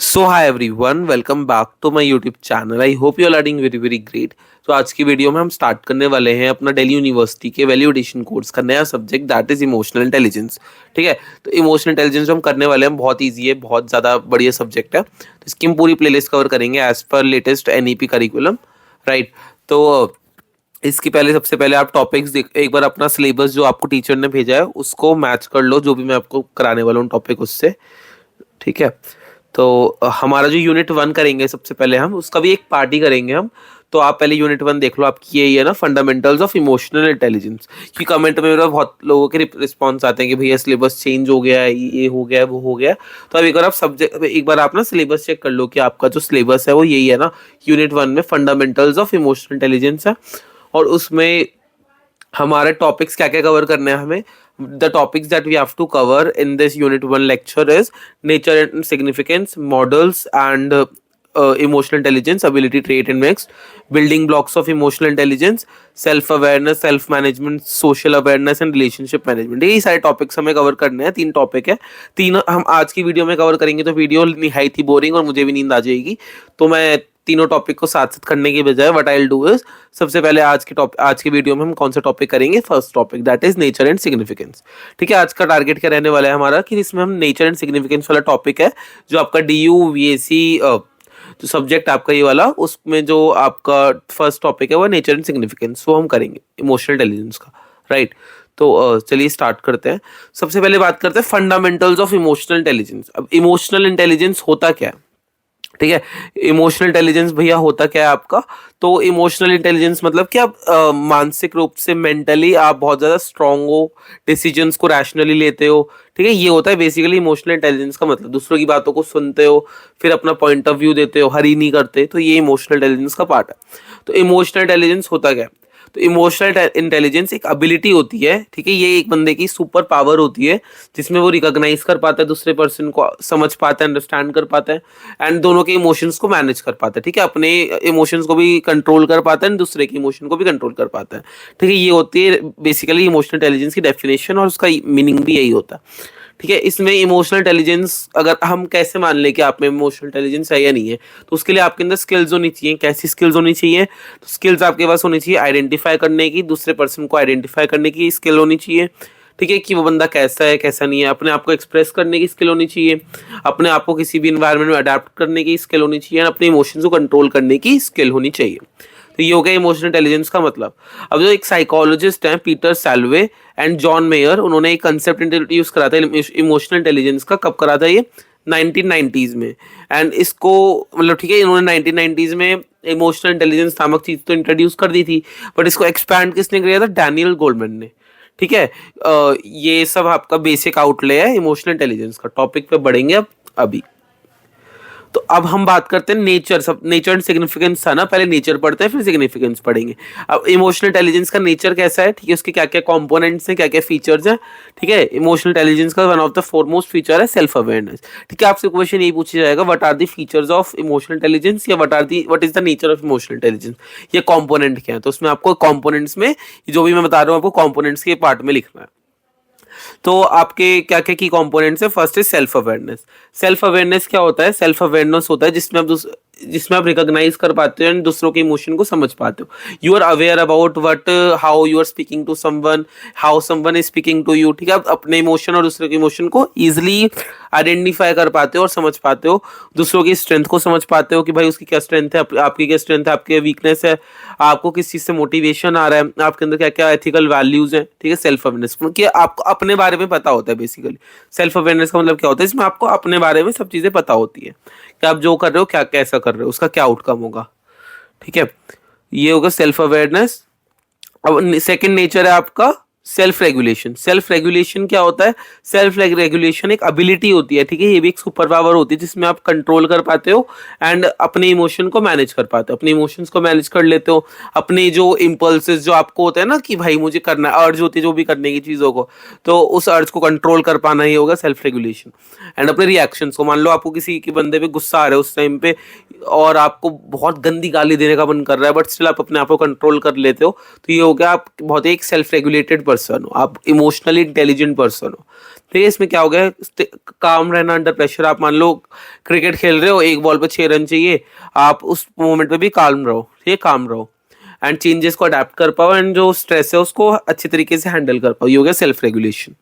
So hi everyone, welcome back to my YouTube channel. I hope you are learning very very great. तो आज की video में हम start करने वाले हैं अपना दिल्ली यूनिवर्सिटी के वैल्यू एडिशन कोर्स का नया subject, that is emotional intelligence. ठीक है, तो इमोशनल इंटेलिजेंस हम करने वाले हैं, बहुत ईजी है, बहुत ज़्यादा बढ़िया सब्जेक्ट है। तो इसकी हम पूरी प्लेलिस्ट कवर करेंगे एज पर लेटेस्ट एनईपी करिकुलम, राइट। तो इसकी पहले सबसे पहले आप टॉपिक्स एक बार अपना सिलेबस जो आपको टीचर ने भेजा है उसको मैच कर लो, जो भी मैं आपको कराने वाला हूँ टॉपिक उससे। ठीक है, तो हमारा जो यूनिट 1 करेंगे सबसे पहले हम उसका भी एक पार्टी करेंगे हम। तो आप पहले यूनिट 1 देख लो, आपकी यही है ना, फंडामेंटल्स ऑफ इमोशनल इंटेलिजेंस। कि कमेंट में मेरा बहुत लोगों के रिस्पॉन्स आते हैं कि भैया सिलेबस चेंज हो गया है, ये हो गया है, वो हो गया है। तो अब एक बार आप ना सिलेबस चेक कर लो कि आपका जो सिलेबस है वो यही है ना। यूनिट 1 में फंडामेंटल्स ऑफ इमोशनल इंटेलिजेंस है, और उसमें हमारे टॉपिक्स क्या क्या कवर करने हैं हमें। The topics that we have to cover in this unit 1 lecture is nature and significance, models and emotional intelligence, ability, trait and mixed, building blocks of emotional intelligence, self awareness, self management, social awareness and relationship management. यही सारे topics हमें cover करने हैं। 3 topic है, 3 हम आज की video में कवर करेंगे। तो वीडियो निहायत ही बोरिंग और मुझे भी नींद आ जाएगी। तो मैं तीनों टॉपिक को साथ साथ करने के बजाय what I will do is, सबसे पहले आज के वीडियो में हम कौन सा टॉपिक करेंगे। First topic that is nature and significance. ठीक है, आज का टारगेट क्या रहने वाला है हमारा कि इसमें हम नेचर एंड सिग्निफिकेंस वाला टॉपिक है, जो आपका DU VAC जो सब्जेक्ट आपका ये वाला, उसमें जो आपका फर्स्ट टॉपिक है वो नेचर एंड सिग्निफिकेंस, वो हम करेंगे इमोशनल इंटेलिजेंस का, राइट। तो चलिए स्टार्ट करते हैं। सबसे पहले बात करते हैं फंडामेंटल्स ऑफ इमोशनल इंटेलिजेंस। अब इमोशनल इंटेलिजेंस होता क्या है, ठीक है। इमोशनल इंटेलिजेंस भैया होता क्या है आपका। तो इमोशनल इंटेलिजेंस मतलब कि आप मानसिक रूप से, मेंटली आप बहुत ज्यादा स्ट्रांग हो, डिसीजंस को रैशनली लेते हो। ठीक है, ये होता है बेसिकली इमोशनल इंटेलिजेंस का मतलब। दूसरों की बातों को सुनते हो, फिर अपना पॉइंट ऑफ व्यू देते हो, हरी नहीं करते। तो ये इमोशनल इंटेलिजेंस का पार्ट है। तो इमोशनल इंटेलिजेंस होता क्या है। तो इमोशनल इंटेलिजेंस एक एबिलिटी होती है, ठीक है। ये एक बंदे की सुपर पावर होती है, जिसमें वो रिकॉग्नाइज कर पाता है, दूसरे पर्सन को समझ पाता है, अंडरस्टैंड कर पाता है, एंड दोनों के इमोशंस को मैनेज कर पाता है। ठीक है, अपने इमोशंस को भी कंट्रोल कर पाता है, दूसरे के इमोशन को भी कंट्रोल कर पाता है। ठीक है, ये होती है बेसिकली इमोशनल इंटेलिजेंस की डेफिनेशन, और उसका मीनिंग भी यही होता है। ठीक है, इसमें इमोशनल इंटेलिजेंस अगर हम कैसे मान लें कि आप में इमोशनल इंटेलिजेंस है या नहीं है, तो उसके लिए आपके अंदर स्किल्स होनी चाहिए। कैसी स्किल्स होनी चाहिए, तो स्किल्स आपके पास होनी चाहिए आइडेंटिफाई करने की, दूसरे पर्सन को आइडेंटिफाई करने की स्किल होनी चाहिए। ठीक है, कि वो बंदा कैसा है कैसा नहीं है, अपने आप को एक्सप्रेस करने की स्किल होनी चाहिए, अपने आप को किसी भी इन्वायरमेंट में अडेप्ट करने की स्किल होनी चाहिए, अपने इमोशंस को कंट्रोल करने की स्किल होनी चाहिए। तो ये हो गया इमोशनल इंटेलिजेंस का मतलब। अब जो एक साइकोलॉजिस्ट हैं पीटर सैलवे एंड जॉन मेयर, उन्होंने एक कंसेप्ट इंट्रोड्यूस करा था इमोशनल इंटेलिजेंस का। कब करा था ये, 1990s में। एंड इसको मतलब, ठीक है, इन्होंने 1990s में इमोशनल इंटेलिजेंस नामक चीज तो इंट्रोड्यूस कर दी थी, बट इसको एक्सपैंड किसने किया था, डैनियल गोल्डमैन ने। ठीक है, ये सब आपका बेसिक आउटले है इमोशनल इंटेलिजेंस का। टॉपिक पे बढ़ेंगे अब अभी। तो अब हम बात करते हैं नेचर। सब नेचर एंड सिग्निफिकेंस था ना, पहले नेचर पढ़ते हैं फिर सिग्निफिकेंस पढ़ेंगे। अब इमोशनल इंटेलिजेंस का नेचर कैसा है, ठीक है, उसके क्या क्या कंपोनेंट्स हैं, क्या क्या फीचर्स हैं। ठीक है, इमोशनल इंटेलिजेंस का one of the foremost feature है सेल्फ अवेयरनेस। ठीक है, आपसे क्वेश्चन यही पूछा जाएगा, what are the features of emotional intelligence, या what is the nature of emotional intelligence, ये कंपोनेंट क्या है। तो उसमें आपको कंपोनेंट्स में जो भी मैं बता रहा हूँ आपको कंपोनेंट्स के पार्ट में लिखना है। तो आपके क्या क्या की कंपोनेंट्स है। First is self awareness. Self awareness क्या होता है, सेल्फ अवेयरनेस होता है जिसमें आप रिकॉग्नाइज कर पाते हो एंड दूसरों के इमोशन को समझ पाते हो। You are aware about what how you are speaking to someone, how someone is speaking to you. ठीक है, आप अपने इमोशन और दूसरे के इमोशन को इजिली आइडेंटिफाई कर पाते हो और समझ पाते हो। दूसरों की स्ट्रेंथ को समझ पाते हो कि भाई उसकी क्या स्ट्रेंथ है, आपकी क्या स्ट्रेंथ है, आपकी वीकनेस है, आपको किस चीज से मोटिवेशन आ रहा है, आपके अंदर क्या क्या एथिकल वैल्यूज हैं। ठीक है, सेल्फ अवेयरनेस कि आपको अपने बारे में पता होता है। बेसिकली सेल्फ अवेयरनेस का मतलब क्या होता है, इसमें आपको अपने बारे में सब चीजें पता होती है कि आप जो कर रहे हो क्या कैसा कर रहे हो, उसका क्या आउटकम होगा। ठीक है, ये होगा सेल्फ अवेयरनेस। अब सेकंड नेचर है आपका सेल्फ रेगुलेशन। सेल्फ रेगुलेशन क्या होता है, सेल्फ रेगुलेशन एक एबिलिटी होती है। ठीक है, ये भी एक सुपर पावर होती है जिसमें आप कंट्रोल कर पाते हो एंड अपने इमोशन को मैनेज कर पाते हो, अपने इमोशंस को मैनेज कर लेते हो। अपने जो इम्पल्सेस जो आपको होता है ना कि भाई मुझे करना है, अर्ज होती है जो भी करने की चीज़ों को, तो उस अर्ज को कंट्रोल कर पाना ही होगा सेल्फ रेगुलेशन। एंड अपने रिएक्शंस को, मान लो आपको किसी के बंदे पे गुस्सा आ रहा है उस टाइम पे और आपको बहुत गंदी गाली देने का मन कर रहा है, बट स्टिल आप अपने आप को कंट्रोल कर लेते हो, तो ये हो गया आप बहुत एक सेल्फ रेगुलेटेड पर्सन हो, आप इमोशनली इंटेलिजेंट पर्सन हो। ठीक है, इसमें क्या हो गया, काम रहना अंडर प्रेशर। आप मान लो क्रिकेट खेल रहे हो, एक बॉल पे 6 रन चाहिए, आप उस मोमेंट पे भी काम रहो, ठीक है, काम रहो एंड चेंजेस को अडेप्ट कर पाओ एंड जो स्ट्रेस है उसको अच्छी तरीके से हैंडल कर पाओ, ये हो गया self regulation.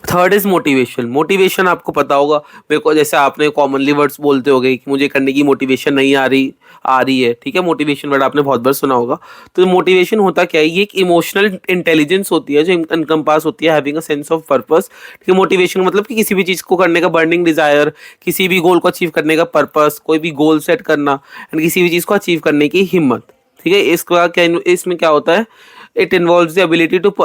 Third is motivation. Motivation आपको पता होगा, मेरे को जैसे आपने कॉमनली वर्ड्स बोलते होगे कि मुझे करने की मोटिवेशन नहीं आ रही है, ठीक है, मोटिवेशन वर्ड आपने बहुत बार सुना होगा। तो मोटिवेशन होता क्या है, ये एक इमोशनल इंटेलिजेंस होती है जो इनकम्पास होती है having a sense of purpose. ठीक है, मोटिवेशन मतलब कि किसी भी चीज को करने का बर्निंग डिजायर, किसी भी गोल को अचीव करने का पर्पस, कोई भी गोल सेट करना एंड किसी भी चीज को अचीव करने की हिम्मत। ठीक है, इसका क्या, इसमें क्या होता है, it involves the ability to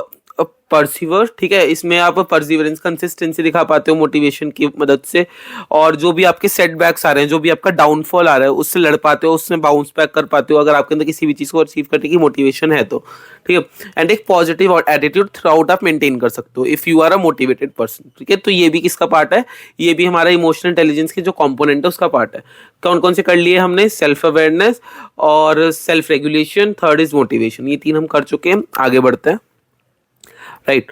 perceive. ठीक है, इसमें आप परसिवरेंस, कंसिस्टेंसी दिखा पाते हो मोटिवेशन की मदद से, और जो भी आपके सेटबैक्स आ रहे हैं, जो भी आपका डाउनफॉल आ रहा है, उससे लड़ पाते हो, उससे बाउंस बैक कर पाते हो अगर आपके अंदर किसी भी चीज को अचीव करने की मोटिवेशन है तो। ठीक है, एंड एक पॉजिटिव एटीट्यूड थ्रू आउट आप मेंटेन कर सकते हो if you are a motivated person. ठीक है, तो ये भी किसका पार्ट है, ये भी हमारा इमोशनल इंटेलिजेंस के जो कंपोनेंट है उसका पार्ट है। कौन कौन से कर लिए हमने, सेल्फ अवेयरनेस और self regulation, third is motivation, ये 3 हम कर चुके हैं। आगे बढ़ते हैं, right.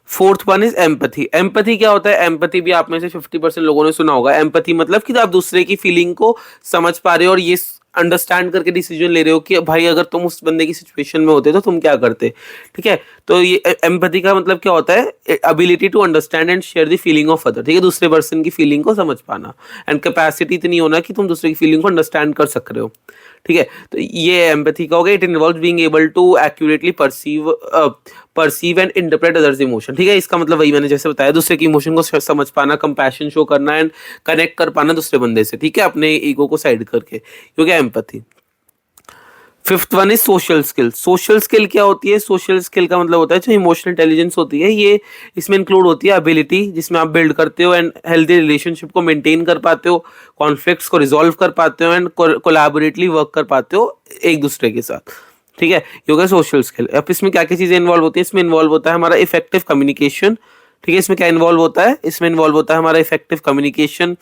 Fourth one is empathy. Empathy क्या होता है, एम्पैथी भी आप में से 50% लोगों ने सुना होगा। एम्पैथी मतलब कि आप दूसरे की फीलिंग को समझ पा रहे हो और ये अंडरस्टैंड करके डिसीजन ले रहे हो कि भाई अगर तुम उस बंदे की सिचुएशन में होते तो तुम क्या करते। ठीक है, तो ये एम्पैथी का मतलब क्या होता है, ability to understand and share the feeling of other. ठीक है, दूसरे पर्सन की फीलिंग को समझ पाना एंड कैपेसिटी इतनी होना कि तुम दूसरे की फीलिंग को अंडरस्टैंड कर सक रहे हो। ठीक है, तो ये एम्पैथी का हो गया। It involves being able to accurately perceive and interpret others emotion. ठीक है, इसका मतलब वही मैंने जैसे बताया, दूसरे की इमोशन को समझ पाना, कंपैशन शो करना एंड कनेक्ट कर पाना दूसरे बंदे से। ठीक है, अपने ईगो को साइड करके, क्योंकि empathy. Fifth one is social skill. Social skill क्या होती है, सोशल स्किल का मतलब होता है जो इमोशनल इंटेलिजेंस होती है, ये इसमें इंक्लूड होती है एबिलिटी जिसमें आप बिल्ड करते हो एंड हेल्दी रिलेशनशिप को मेंटेन कर पाते हो, कॉन्फ्लिक्ट्स को रिजॉल्व कर पाते हो एंड कोलैबोरेटिवली वर्क कर पाते हो एक दूसरे के साथ। ठीक है, ये हो गया सोशल स्किल। अब इसमें क्या क्या चीजें इन्वॉल्व होती है, इसमें इन्वॉल्व होता है हमारा इफेक्टिव कम्युनिकेशन। ठीक है, इसमें क्या इन्वॉल्व होता है, इसमें इन्वॉल्व होता है हमारा इफेक्टिव कम्युनिकेशन,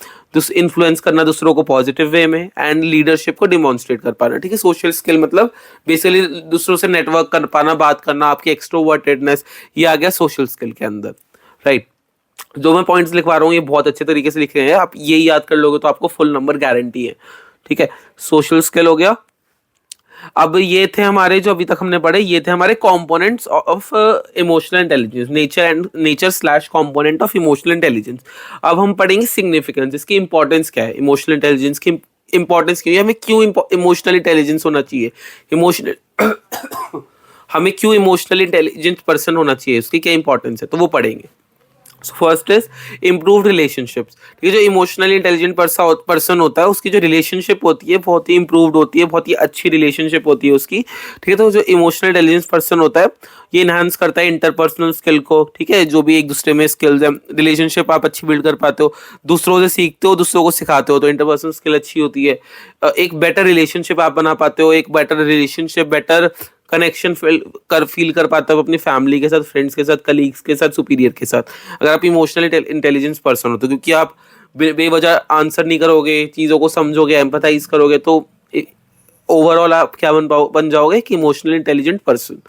इन्फ्लुएंस करना दूसरों को पॉजिटिव वे में एंड लीडरशिप को डिमॉन्स्ट्रेट कर पाना। ठीक है, सोशल स्किल मतलब बेसिकली दूसरों से नेटवर्क कर पाना, बात करना, आपकी एक्सट्रोवर्टेडनेस, ये आ गया सोशल स्किल के अंदर, राइट। जो मैं पॉइंट्स लिखवा रहा हूँ ये बहुत अच्छे तरीके से लिखे हैं, आप यही याद कर लोगे तो आपको फुल नंबर गारंटी है। ठीक है, सोशल स्किल हो गया। अब ये थे हमारे जो अभी तक हमने पढ़े, ये थे हमारे components of emotional intelligence, nature slash component of emotional intelligence. अब हम पढ़ेंगे सिग्निफिकेंस, इसकी इंपॉर्टेंस क्या है, इमोशनल इंटेलिजेंस की इंपॉर्टेंस क्यों है, हमें क्यों इमोशनल इंटेलिजेंस होना चाहिए, इमोशनल हमें क्यों इमोशनल इंटेलिजेंट पर्सन होना चाहिए, उसकी क्या इंपॉर्टेंस है, तो वो पढ़ेंगे। First is improved relationships. ठीक है, जो इमोशनली इंटेलिजेंट पर्सन होता है उसकी जो रिलेशनशिप होती है बहुत ही इम्प्रूव्ड होती है, बहुत ही अच्छी रिलेशनशिप होती है उसकी। ठीक है, तो जो इमोशनल इंटेलिजेंस पर्सन होता है ये इनहांस करता है इंटरपर्सनल स्किल को। ठीक है, जो भी एक दूसरे में स्किल्स है, रिलेशनशिप आप अच्छी बिल्ड कर पाते हो, दूसरों से सीखते हो, दूसरों को सिखाते हो, तो इंटरपर्सनल स्किल अच्छी होती है। एक बेटर रिलेशनशिप आप बना पाते हो, एक better relationship, better connection feel कर पाता हो अपनी फैमिली के साथ, फ्रेंड्स के साथ, कलीग्स के साथ, सुपीरियर के साथ, अगर आप इमोशनल इंटेलिजेंस पर्सन हो तो। क्योंकि आप बेवजह आंसर नहीं करोगे, चीज़ों को समझोगे, एम्पैथाइज करोगे, तो ओवरऑल आप क्या बन जाओगे कि इमोशनल इंटेलिजेंट पर्सन।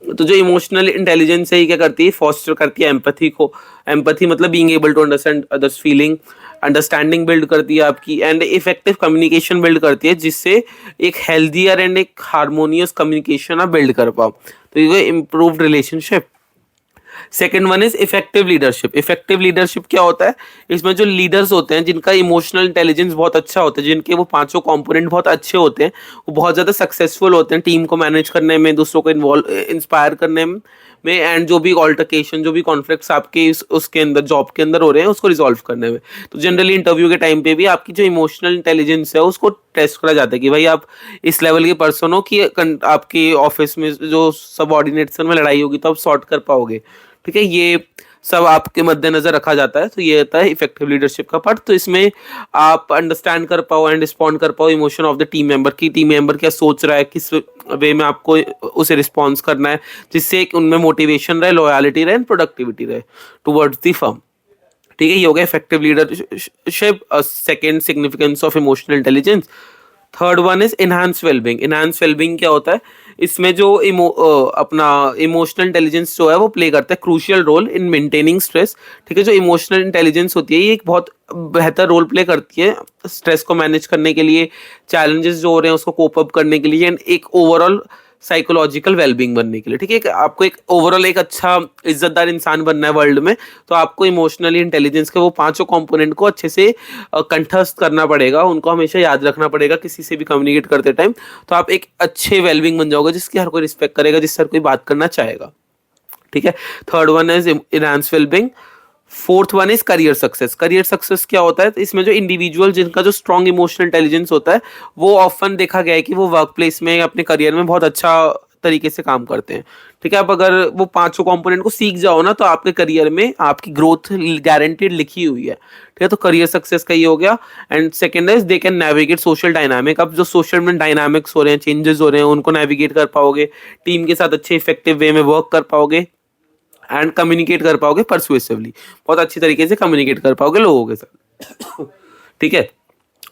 तो जो इमोशनल इंटेलिजेंस है ये क्या करती है, फॉस्टर करती है एम्पैथी को। एम्पैथी मतलब being able to understand others feeling, understanding build करती है आपकी एंड इफेक्टिव कम्युनिकेशन बिल्ड करती है, जिससे एक हेल्दियर एंड एक हार्मोनियस कम्युनिकेशन आप बिल्ड कर पाओ, तो ये improved relationship. Second one is effective leadership. Effective leadership क्या होता है, इसमें जो लीडर्स होते हैं जिनका इमोशनल इंटेलिजेंस बहुत अच्छा होता है, जिनके वो 5 कंपोनेंट बहुत अच्छे होते हैं, वो बहुत ज़्यादा सक्सेसफुल होते हैं टीम को मैनेज करने में, दूसरों को इंस्पायर करने में एंड जो भी ऑल्टरकेशन, जो भी कॉन्फ्लिक्ट्स आपके उसके अंदर जॉब के अंदर हो रहे हैं उसको रिजॉल्व करने में। तो जनरली इंटरव्यू के टाइम पे भी आपकी जो इमोशनल इंटेलिजेंस है उसको टेस्ट करा जाता है कि भाई आप इस लेवल के पर्सन हो कि आपके ऑफिस में जो सबऑर्डिनेट्स में लड़ाई होगी तो आप सॉर्ट कर पाओगे। ठीक है, ये सब आपके मद्देनजर रखा जाता है। तो ये होता है इफेक्टिव लीडरशिप का पार्ट। तो इसमें आप अंडरस्टैंड कर पाओ एंड रिस्पॉन्ड कर पाओ emotion of the team member की, टीम मेंबर क्या सोच रहा है, किस वे में आपको उसे रिस्पॉन्स करना है, जिससे उनमें मोटिवेशन रहे, लॉयलिटी रहे एंड प्रोडक्टिविटी रहे टुवर्ड्स द फर्म। ठीक है, ये हो गया effective leadership, second significance of emotional intelligence. Third one is enhance wellbeing. Enhance wellbeing क्या होता है, इसमें जो अपना इमोशनल इंटेलिजेंस जो है वो प्ले करता है crucial role in maintaining stress. ठीक है, जो इमोशनल इंटेलिजेंस होती है ये एक बहुत बेहतर रोल प्ले करती है स्ट्रेस को मैनेज करने के लिए, चैलेंजेस जो हो रहे हैं उसको कोप अप करने के लिए, एंड एक ओवरऑल साइकोलॉजिकल वेलबींग बनने के लिए। ठीक है, आपको एक ओवरऑल एक अच्छा इज्जतदार इंसान बनना है वर्ल्ड में, तो आपको इमोशनली इंटेलिजेंस के वो पांचों कंपोनेंट को अच्छे से कंठस्थ करना पड़ेगा, उनको हमेशा याद रखना पड़ेगा किसी से भी कम्युनिकेट करते टाइम। तो आप एक अच्छे वेलबींग बन जाओगे जिसकी हर कोई रिस्पेक्ट करेगा, जिससे हर कोई बात करना चाहेगा। ठीक है, third one is enhance wellbeing. Fourth one is career success. Career success क्या होता है, तो इसमें जो इंडिविजुअल जिनका जो स्ट्रॉन्ग इमोशनल इंटेलिजेंस होता है वो ऑफन देखा गया है कि वो वर्क प्लेस में अपने करियर में बहुत अच्छा तरीके से काम करते हैं। ठीक है, आप अगर वो पांचों कंपोनेंट को सीख जाओ ना तो आपके करियर में आपकी ग्रोथ गारंटीड लिखी हुई है। ठीक है, तो करियर सक्सेस का ये हो गया। And second is they can navigate social dynamic. अब जो सोशल में डायनामिक्स हो रहे हैं, चेंजेस हो रहे हैं, उनको नेविगेट कर पाओगे, टीम के साथ अच्छे इफेक्टिव वे में वर्क कर पाओगे एंड कम्युनिकेट कर पाओगे परसुएसिवली, बहुत अच्छी तरीके से कम्युनिकेट कर पाओगे लोगों के साथ। ठीक है,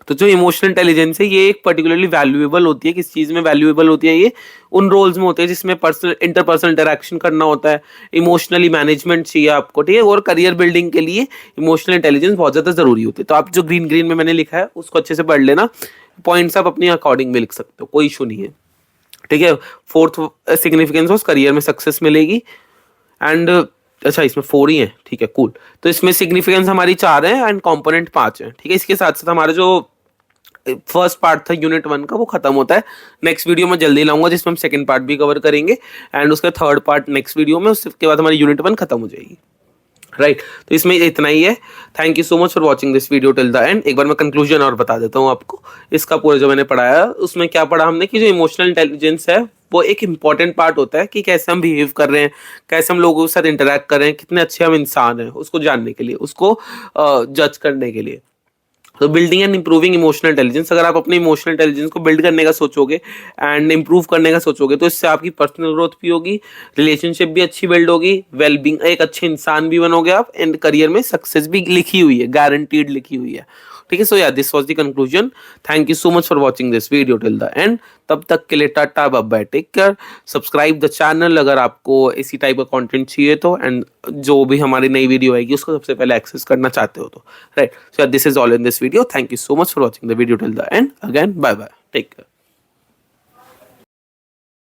तो जो इमोशनल इंटेलिजेंस है ये एक पर्टिकुलरली वैल्यूएबल होती है। किस चीज में वैल्यूएबल होती है, ये उन रोल्स में होते हैं जिसमें पर्सनल इंटरपर्सनल इंटरेक्शन करना होता है, इमोशनली मैनेजमेंट चाहिए आपको। ठीक है, और करियर बिल्डिंग के लिए इमोशनल इंटेलिजेंस बहुत ज्यादा जरूरी होती है। तो आप जो ग्रीन ग्रीन में मैंने लिखा है उसको अच्छे से पढ़ लेना, पॉइंट्स आप अपनी अकॉर्डिंग भी लिख सकते हो, कोई इशू नहीं है। ठीक है, फोर्थ सिग्निफिकेंस उस करियर में सक्सेस मिलेगी। एंड अच्छा, इसमें 4 ही है। ठीक है, कूल। तो इसमें सिग्निफिकेंस हमारी 4 है एंड कंपोनेंट 5 है। ठीक है, इसके साथ साथ हमारा जो फर्स्ट पार्ट था यूनिट 1 का वो खत्म होता है। नेक्स्ट वीडियो में जल्दी लाऊंगा जिसमें हम सेकंड पार्ट भी कवर करेंगे एंड उसका थर्ड पार्ट नेक्स्ट वीडियो में, उसके बाद हमारी यूनिट 1 खत्म हो जाएगी। राइट, तो इसमें इतना ही है। Thank you so much for watching this video till the and. एक बार मैं कंक्लूजन और बता देता हूँ आपको इसका पूरा जो मैंने पढ़ाया उसमें क्या पढ़ा हमने, कि जो इमोशनल इंटेलिजेंस है वो एक इंपॉर्टेंट पार्ट होता है कि कैसे हम बिहेव कर रहे हैं, कैसे हम लोगों के साथ इंटरेक्ट कर रहे हैं, कितने अच्छे हम इंसान हैं, उसको जानने के लिए, उसको जज करने के लिए। तो building and improving emotional intelligence, अगर आप अपने इमोशनल इंटेलिजेंस को बिल्ड करने का सोचोगे एंड इंप्रूव करने का सोचोगे तो इससे आपकी पर्सनल ग्रोथ भी होगी, रिलेशनशिप भी अच्छी बिल्ड होगी, वेलबींग, एक अच्छे इंसान भी बनोगे आप, एंड करियर में सक्सेस भी लिखी हुई है, गारंटीड लिखी हुई है। ठीक है, so yeah this was the conclusion. Thank you so much for watching this video till the end. तब तक के लिए tata bye bye, take care. Subscribe the channel अगर आपको इसी टाइप का कंटेंट चाहिए तो, एंड जो भी हमारी नई वीडियो आएगी उसको सबसे पहले एक्सेस करना चाहते हो तो। Right, so this is all in this video. Thank you so much for watching the video till the end. Again bye bye, take care.